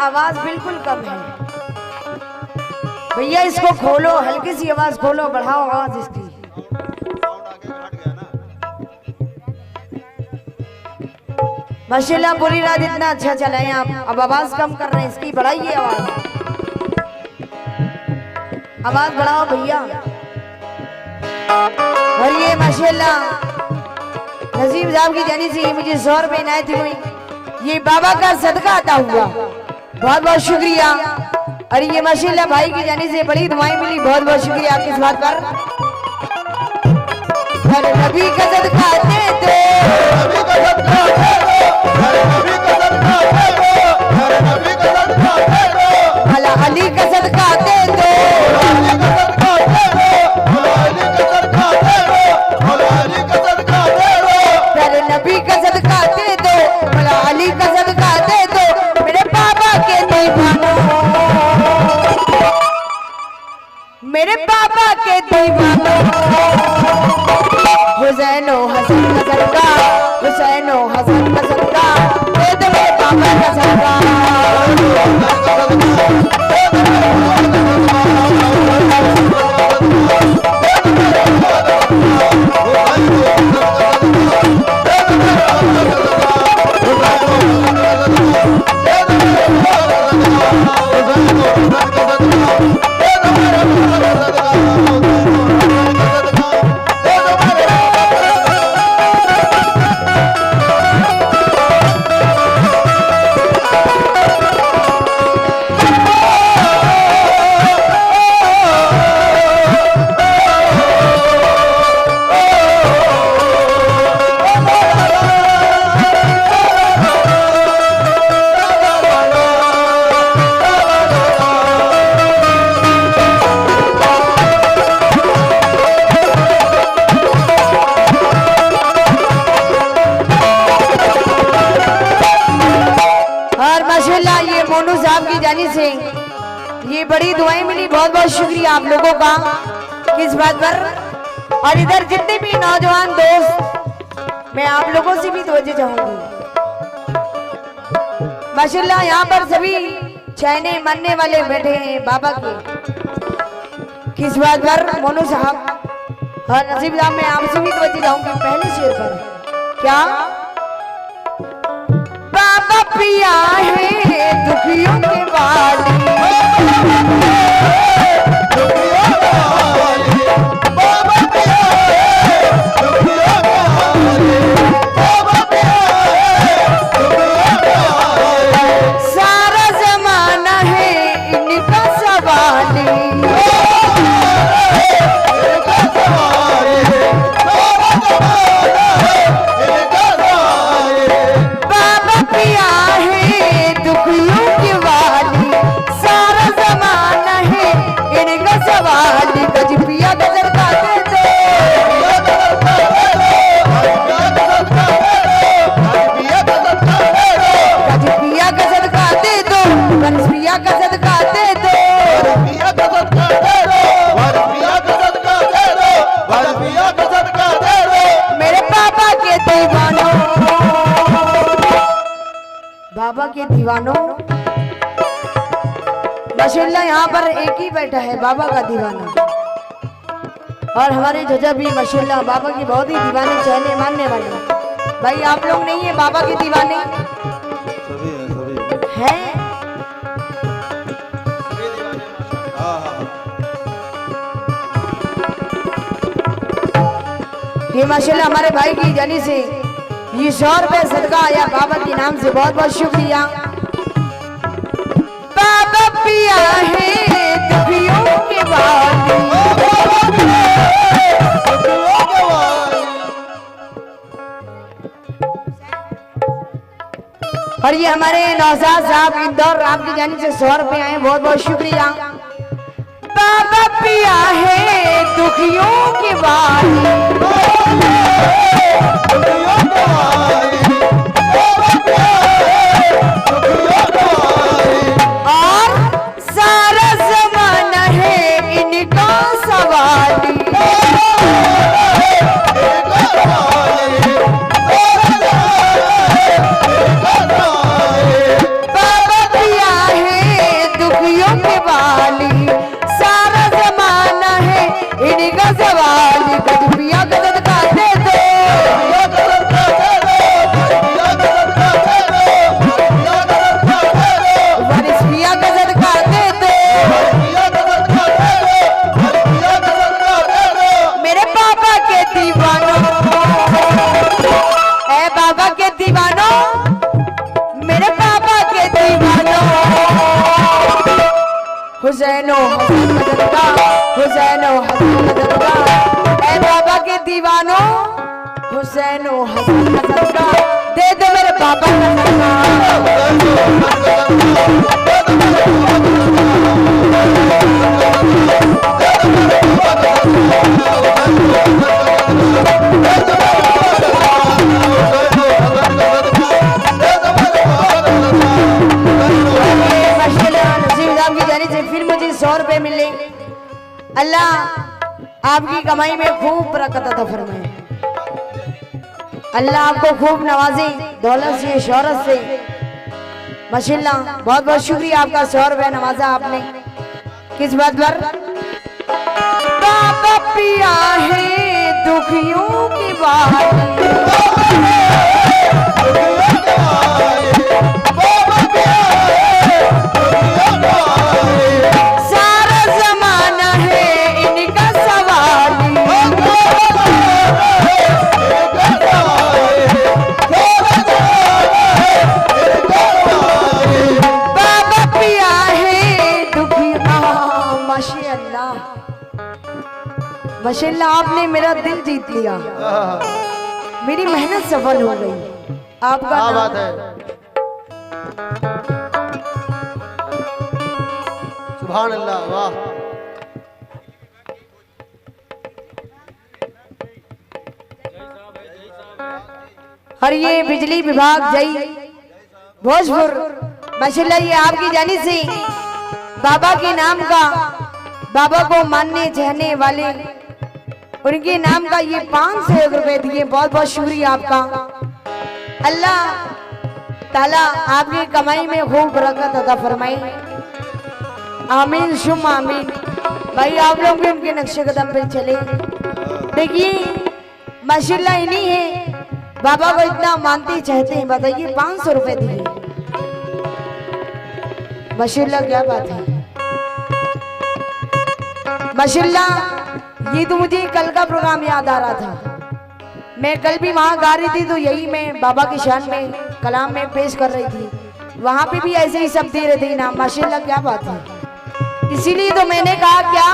आवाज बिल्कुल कम है भैया, इसको खोलो, हल्की सी आवाज खोलो, बढ़ाओ आवाज इसकी। माशाल्लाह पूरी रात इतना अच्छा चला है आप, अब आवाज कम कर रहे हैं, इसकी बढ़ाइए आवाज, आवाज बढ़ाओ भैया। और ये माशाल्लाह नजीब साहब की जानी से मुझे 100 रुपए इनायत हुई, ये बाबा का सदका अता हुआ, बहुत बहुत शुक्रिया। और ये माशाल्लाह भाई की जानी से बड़ी दुआएं मिली, बहुत बहुत शुक्रिया आपकी इस बात पर। हर नबी का सदका दे दो, नबी का सदका दे दो, हर नबी का सदका दे दो, हर नबी का सदका दे दो, भला अली का सदका दे दो, अली का सदका दे दो, भला अली का सदका दे दो, भला अली का सदका दे दो, हर नबी का सदका दे दो, भला अली का सदका दे दो, मेरे बाबा के दीवानों, मेरे बाबा के दीवानों, हुसैनो हसन का सदका, हुसैनो हसन का सदका, दे दो मेरे बाबा का सदका। से ये बड़ी दुआएं मिली, बहुत बहुत शुक्रिया आप लोगों का किस बात पर। और इधर जितने भी नौजवान दोस्त, मैं आप लोगों से भी तवज्जो चाहूंगी, माशाल्लाह यहाँ पर सभी चैने मानने वाले बैठे हैं बाबा के, किस बात पर मोनू साहब और नसीब साहब, मैं आपसे भी तवज्जो चाहूंगी पहले शेर पर। क्या बाबा पिया है दुखियों के वाली, बाबा पिया है दुखियों के वाली, बाबा पिया है दुखियों के वाली, सारा जमाना है इनका सवाली, इनका सवाली, सारा जमाना है इनका सवाली, बाबा पिया है दुखियों की वाली, सारा के दीवानों, माशाल्लाह यहाँ पर एक ही बैठा है बाबा का दीवाना, और हमारे जजा भी माशाल्लाह बाबा की बहुत ही दीवाने चाहने मानने वाले। भाई आप लोग नहीं है बाबा के दीवाने? सभी हैं। ये माशाल्लाह हमारे भाई की जानी से ये 100 रुपए सदका आया बाबा के नाम से, बहुत बहुत शुक्रिया। बाबा पिया है दुखियों के वाली, और ये हमारे नौशाद साहब इंदौर आपकी जानी से 100 रुपए आए, बहुत बहुत शुक्रिया। बाबा पिया है दुखियों के वाली, और सारा ज़माना है इनका सवाली। बाबा पिया है दुखियों के वाली, सारा ज़माना है इनका सवाली। गज पिया गजद का दे दो, वारिस पिया गजद का दे दो, मेरे बाबा के दीवानों, ए बाबा के दीवानों, मेरे बाबा के दीवानों, हुसैनो हसन मदद का, हुसैनो हसन मदद का, ए बाबा के दीवानों, हुसैनो हसन मदद का, दे दो मेरे बाबा का सदका। फिर मुझे 100 रुपए मिले, अल्लाह आपकी कमाई में खूब बरकत अता फरमाए, अल्लाह आपको खूब नवाजे दौलत से शोहरत से। माशाल्लाह बहुत बहुत शुक्रिया आपका, 100 रुपए नवाजा आपने। किस बात पर? बाबा पिया है दुखियों की वाली, सारा जमाना है इनका सवाली। बाबा पिया है दुखिया, माशाअल्लाह माशाअल्लाह आपने मेरा दिल जीत लिया, मेरी मेहनत सफल हो गई। आपका बात है, सुभान अल्लाह, वाह। और ये बिजली विभाग जय भोजपुर, माशाल्लाह ये आपकी जानी से बाबा के नाम का, बाबा को मानने चाहने वाले, उनके नाम का ये 500 रुपए दिए, बहुत बहुत शुक्रिया आपका। अल्लाह ताला आपकी कमाई में खूब बरकत अता फरमाए, आमीन शुम आमीन। भाई आप लोग भी उनके नक्शे कदम पे चले। देखिए माशाल्लाह इन्हीं है बाबा को इतना मानते चाहते हैं, बताइए 500 रुपए दिए, माशाल्लाह क्या बात है। माशाल्लाह ये तो मुझे कल का प्रोग्राम याद आ रहा था, मैं कल भी वहां गा रही थी, तो यही मैं बाबा की शान में कलाम में पेश कर रही थी, वहां पे भी ऐसे ही सब दे रहे थे इनाम, माशाल्लाह क्या बात है। इसीलिए तो मैंने कहा क्या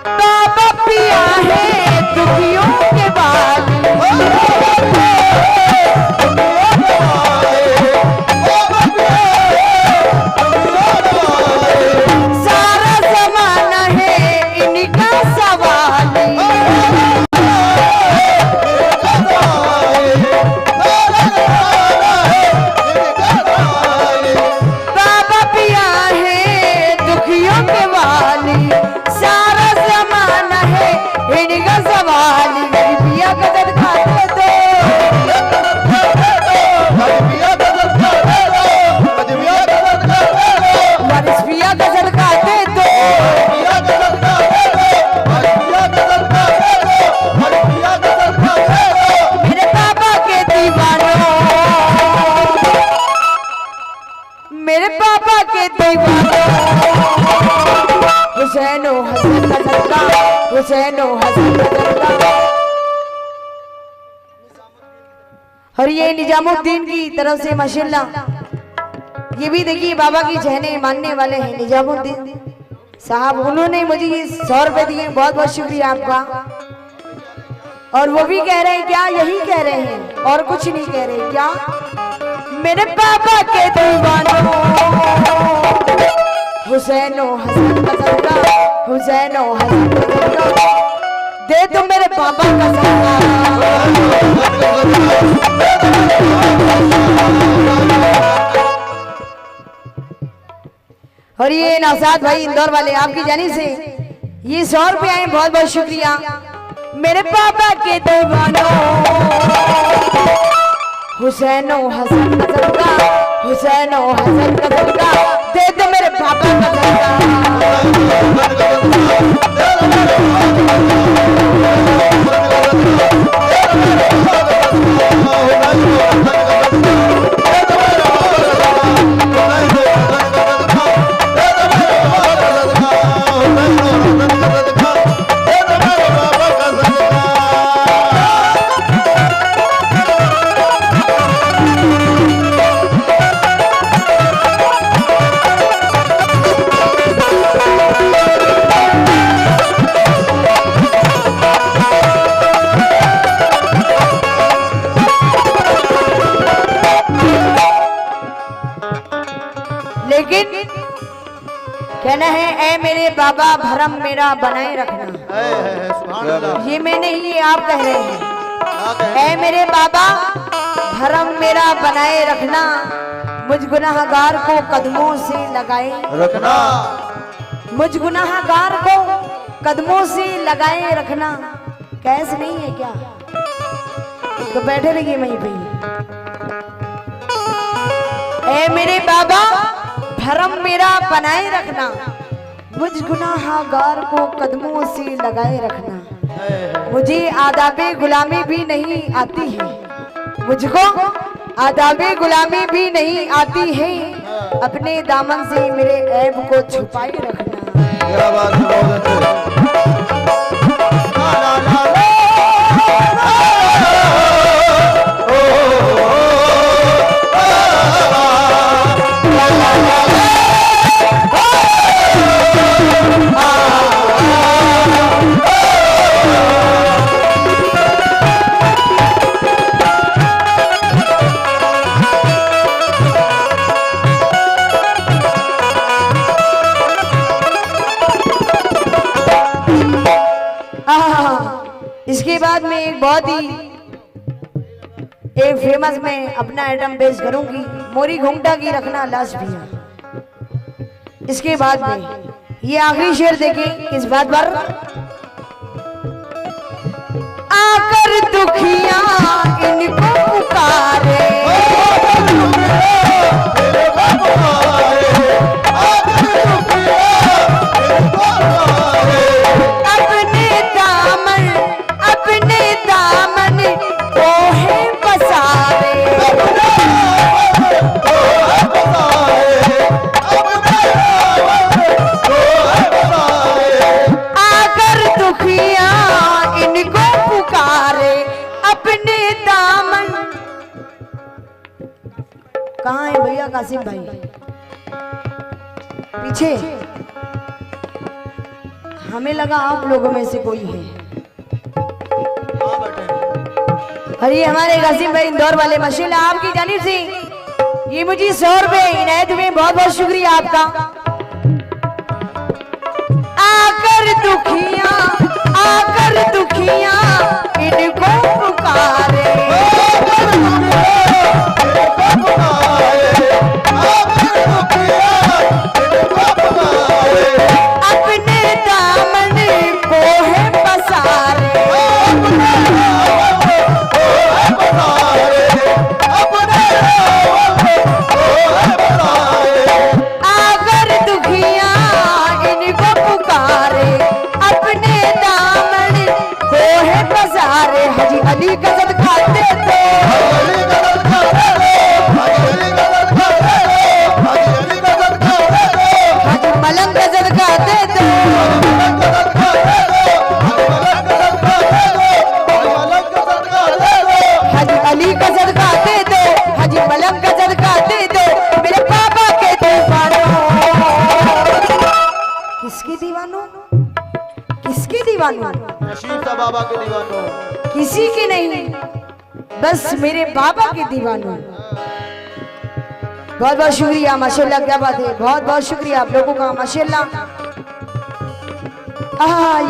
बाबा पिया है दुखियों के वाली, सारा जमाना है इनका सवाली। बाबा पिया है दुखियों के वाली, सारा जमाना है इनका सवाली। पिया गदर खाते दो, पिया गदर खाते दो, हुसैनो हसन का सदका, हुसैनो हसन का सदका। और ये निजामुद्दीन की तरफ से माशाल्लाह ये भी देखिए बाबा की जहने मानने वाले हैं निजामुद्दीन साहब, उन्होंने मुझे ये 100 रुपए दिए, बहुत बहुत शुक्रिया आपका। और वो भी कह रहे हैं क्या, यही कह रहे हैं और कुछ नहीं कह रहे क्या, मेरे पापा के दीवानों हुसैनो हसन का सदका, हुसैनो हसन का सदका, दे दो मेरे पापा का सदका। और ये नौसाद भाई इंदौर वाले आपकी जानी से ये 100 रुपए आए, बहुत बहुत शुक्रिया। मेरे पापा के दीवानों हुसैनो हसन का सदका, हुसैनो हसन का सदका, दे दो मेरे पापा का सदका। लेकिन कहना है ऐ मेरे बाबा भरम मेरा बनाए रखना, ये मैं नहीं ये आप कह रहे हैं। ऐ मेरे बाबा भरम मेरा बनाए रखना, मुझ गुनाहगार को कदमों से लगाए रखना, मुझ गुनाहगार को कदमों से लगाए रखना। कैसे नहीं है क्या, तो बैठे रहिए वहीं पे। ऐ मेरे बाबा भरम मेरा बनाए रखना, मुझ गुनाहगार को कदमों से लगाए रखना। मुझे आदाबे गुलामी भी नहीं आती है, मुझको आदाबे गुलामी भी नहीं आती है, अपने दामन से मेरे ऐब को छुपाए रखना। इसके बाद में एक बहुत ही एक फेमस में अपना आइटम पेश करूंगी, मोरी घूंघटा की रखना लाश भैया। इसके बाद में ये आखिरी शेर देखें किस बात पर, आकर दुखिया इनको पुकारे, कहाँ है भैया कासिम भाई, पीछे, हमें लगा आप लोगों में से कोई है। अरे हमारे कासिम भाई इंदौर वाले माशाल्लाह आपकी जानिब से ये मुझे 100 रुपए इनायत हुए, बहुत बहुत शुक्रिया आपका। आकर दुखिया इनको पुकारे, अपने दामन को है पसारे, आगर दुखिया इनको पुकारे, अपने दामन को है पसारे। दीवानों? किसके दीवानों? नशीब सा बाबा के दीवानों। किसी के नहीं, बस मेरे बाबा के दीवानों। बहुत बहुत शुक्रिया, माशाल्लाह, क्या बात है, बहुत बहुत शुक्रिया आप लोगों का, माशाल्लाह।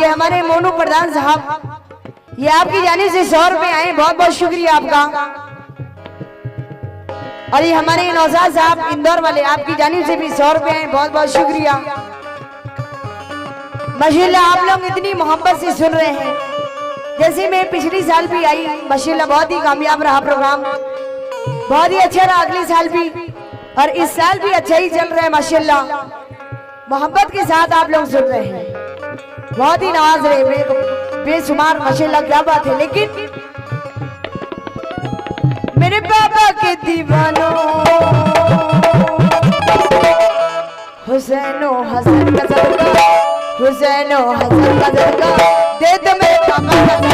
ये हमारे मोनू प्रधान साहब, ये आपकी जानिब से 100 रुपए आए, बहुत बहुत शुक्रिया आपका। और ये हमारे नौशाद साहब इंदौर वाले, आपकी जानिब से भी 100 रुपए आए, बहुत बहुत शुक्रिया। माशाल्लाह आप लोग इतनी मोहब्बत से सुन रहे हैं, जैसे मैं पिछली साल भी आई, माशाल्लाह बहुत ही कामयाब रहा प्रोग्राम, बहुत ही अच्छा रहा अगले साल भी, और इस साल भी अच्छा ही चल रहा है माशाल्लाह। मोहब्बत के साथ आप लोग सुन रहे हैं, बहुत ही नवाज रहे बेशुमार, माशाल्लाह, क्या बात है। लेकिन मेरे बाबा के दीवानों, हुसैनो हसन का सदका, हुसैनो हसन का सदका, दे दो मेरे बाबा का